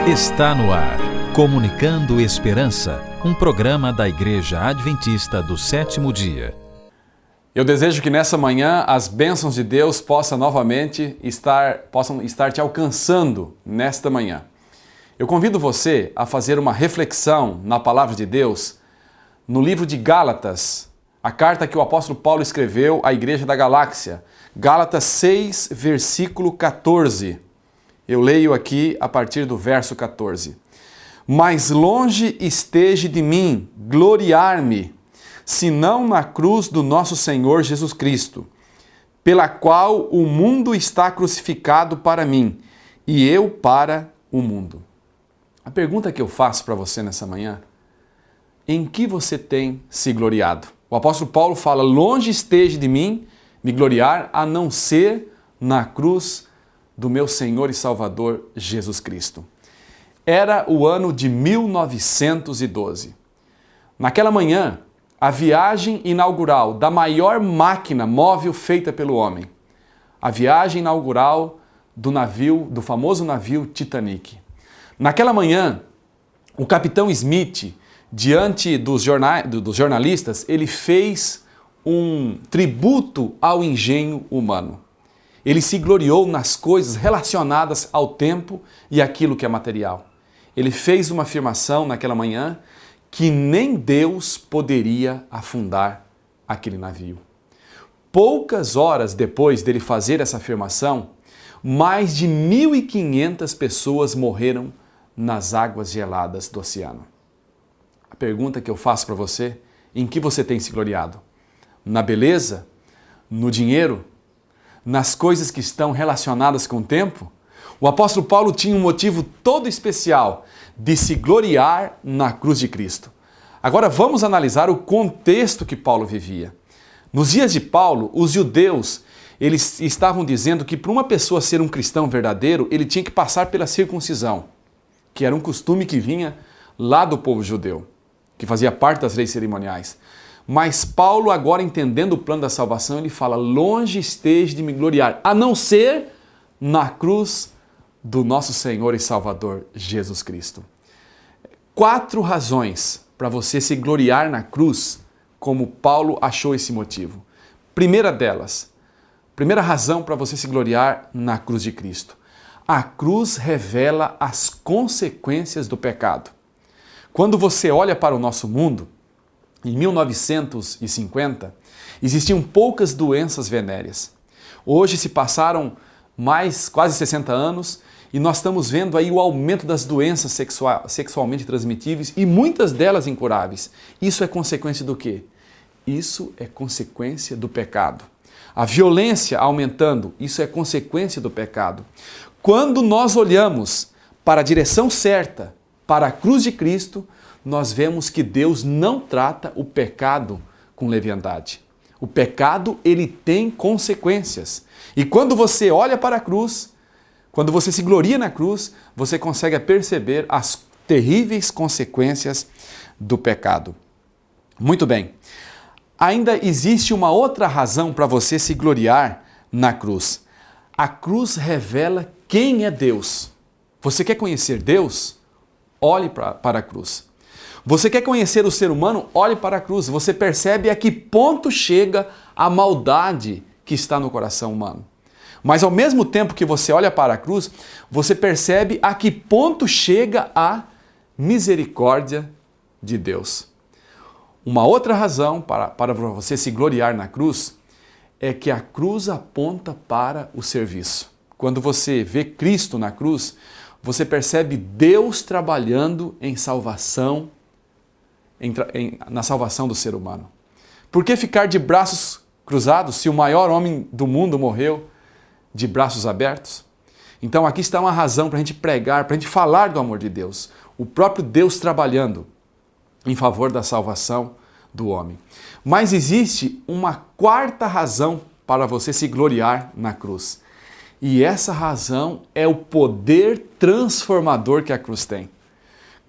Está no ar, Comunicando Esperança, um programa da Igreja Adventista do Sétimo Dia. Eu desejo que nessa manhã as bênçãos de Deus possam estar te alcançando nesta manhã. Eu convido você a fazer uma reflexão na Palavra de Deus no livro de Gálatas, a carta que o apóstolo Paulo escreveu à Igreja da Galáxia. Gálatas 6, versículo 14. Eu leio aqui a partir do verso 14. Mas longe esteja de mim gloriar-me, senão na cruz do nosso Senhor Jesus Cristo, pela qual o mundo está crucificado para mim, e eu para o mundo. A pergunta que eu faço para você nessa manhã: em que você tem se gloriado? O apóstolo Paulo fala: longe esteja de mim me gloriar, a não ser na cruz do meu Senhor e Salvador Jesus Cristo. Era o ano de 1912. Naquela manhã, a viagem inaugural da maior máquina móvel feita pelo homem. A viagem inaugural do famoso navio Titanic. Naquela manhã, o capitão Smith, diante dos jornalistas, ele fez um tributo ao engenho humano. Ele se gloriou nas coisas relacionadas ao tempo e aquilo que é material. Ele fez uma afirmação naquela manhã que nem Deus poderia afundar aquele navio. Poucas horas depois dele fazer essa afirmação, mais de 1.500 pessoas morreram nas águas geladas do oceano. A pergunta que eu faço para você: em que você tem se gloriado? Na beleza? No dinheiro? Nas coisas que estão relacionadas com o tempo? O apóstolo Paulo tinha um motivo todo especial de se gloriar na cruz de Cristo. Agora vamos analisar o contexto que Paulo vivia. Nos dias de Paulo, os judeus, eles estavam dizendo que para uma pessoa ser um cristão verdadeiro, ele tinha que passar pela circuncisão, que era um costume que vinha lá do povo judeu, que fazia parte das leis cerimoniais. Mas Paulo, agora entendendo o plano da salvação, ele fala: longe esteja de me gloriar, a não ser na cruz do nosso Senhor e Salvador Jesus Cristo. 4 razões para você se gloriar na cruz, como Paulo achou esse motivo. Primeira razão para você se gloriar na cruz de Cristo: a cruz revela as consequências do pecado. Quando você olha para o nosso mundo, em 1950, existiam poucas doenças venéreas. Hoje se passaram quase 60 anos e nós estamos vendo aí o aumento das doenças sexualmente transmitíveis e muitas delas incuráveis. Isso é consequência do quê? Isso é consequência do pecado. A violência aumentando, isso é consequência do pecado. Quando nós olhamos para a direção certa, para a cruz de Cristo, nós vemos que Deus não trata o pecado com leviandade. O pecado, ele tem consequências. E quando você olha para a cruz, quando você se gloria na cruz, você consegue perceber as terríveis consequências do pecado. Muito bem. Ainda existe uma outra razão para você se gloriar na cruz. A cruz revela quem é Deus. Você quer conhecer Deus? Olhe para a cruz. Você quer conhecer o ser humano? Olhe para a cruz. Você percebe a que ponto chega a maldade que está no coração humano. Mas ao mesmo tempo que você olha para a cruz, você percebe a que ponto chega a misericórdia de Deus. Uma outra razão para você se gloriar na cruz é que a cruz aponta para o serviço. Quando você vê Cristo na cruz, você percebe Deus trabalhando em salvação, na salvação do ser humano. Por que ficar de braços cruzados se o maior homem do mundo morreu de braços abertos? Então aqui está uma razão para a gente pregar, para a gente falar do amor de Deus. O próprio Deus trabalhando em favor da salvação do homem. Mas existe uma quarta razão para você se gloriar na cruz. E essa razão é o poder transformador que a cruz tem.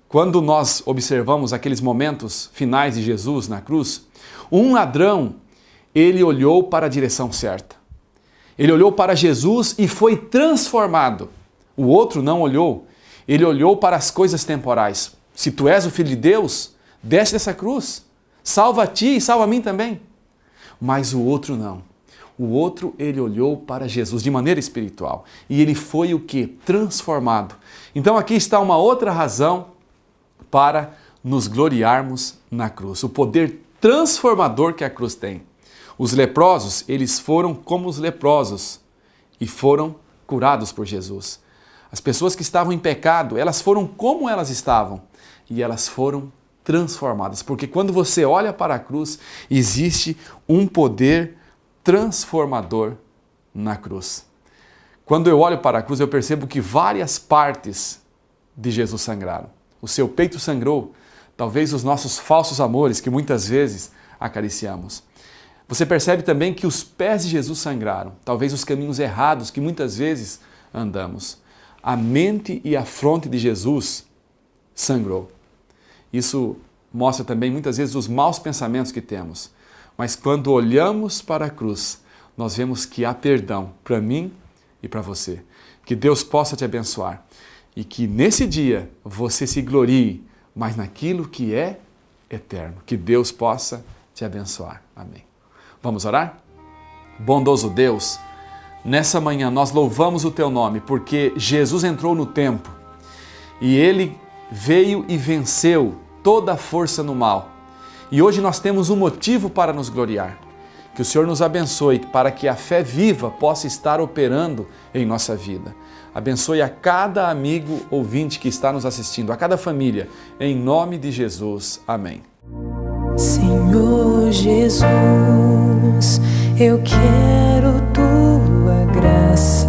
Quando nós observamos aqueles momentos finais de Jesus na cruz, um ladrão, ele olhou para a direção certa. Ele olhou para Jesus e foi transformado. O outro não olhou. Ele olhou para as coisas temporais. Se tu és o Filho de Deus, desce dessa cruz. Salva a ti e salva a mim também. Mas o outro não. O outro, ele olhou para Jesus de maneira espiritual. E ele foi o quê? Transformado. Então aqui está uma outra razão para nos gloriarmos na cruz. O poder transformador que a cruz tem. Os leprosos, eles foram como os leprosos e foram curados por Jesus. As pessoas que estavam em pecado, elas foram como elas estavam e elas foram transformadas. Porque quando você olha para a cruz, existe um poder transformador na cruz. Quando eu olho para a cruz, eu percebo que várias partes de Jesus sangraram. O seu peito sangrou, talvez os nossos falsos amores que muitas vezes acariciamos. Você percebe também que os pés de Jesus sangraram, talvez os caminhos errados que muitas vezes andamos. A mente e a fronte de Jesus sangrou. Isso mostra também muitas vezes os maus pensamentos que temos. Mas quando olhamos para a cruz, nós vemos que há perdão para mim e para você. Que Deus possa te abençoar e que nesse dia você se glorie, mas naquilo que é eterno. Que Deus possa te abençoar. Amém. Vamos orar? Bondoso Deus, nessa manhã nós louvamos o Teu nome porque Jesus entrou no templo e Ele veio e venceu toda a força no mal. E hoje nós temos um motivo para nos gloriar. Que o Senhor nos abençoe para que a fé viva possa estar operando em nossa vida. Abençoe a cada amigo ouvinte que está nos assistindo, a cada família, em nome de Jesus. Amém. Senhor Jesus, eu quero Tua graça,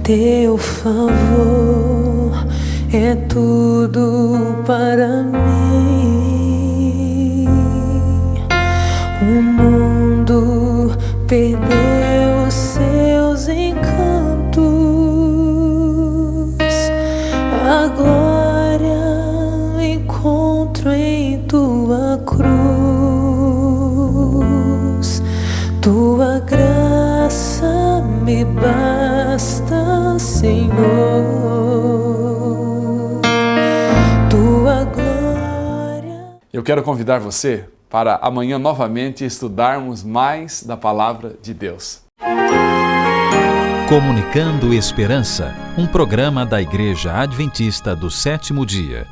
Teu favor é tudo para mim. O mundo perdeu seus encantos, a glória encontro em Tua cruz. Tua graça me basta, Senhor. Tua glória. Eu quero convidar você para amanhã novamente estudarmos mais da Palavra de Deus. Comunicando Esperança, um programa da Igreja Adventista do Sétimo Dia.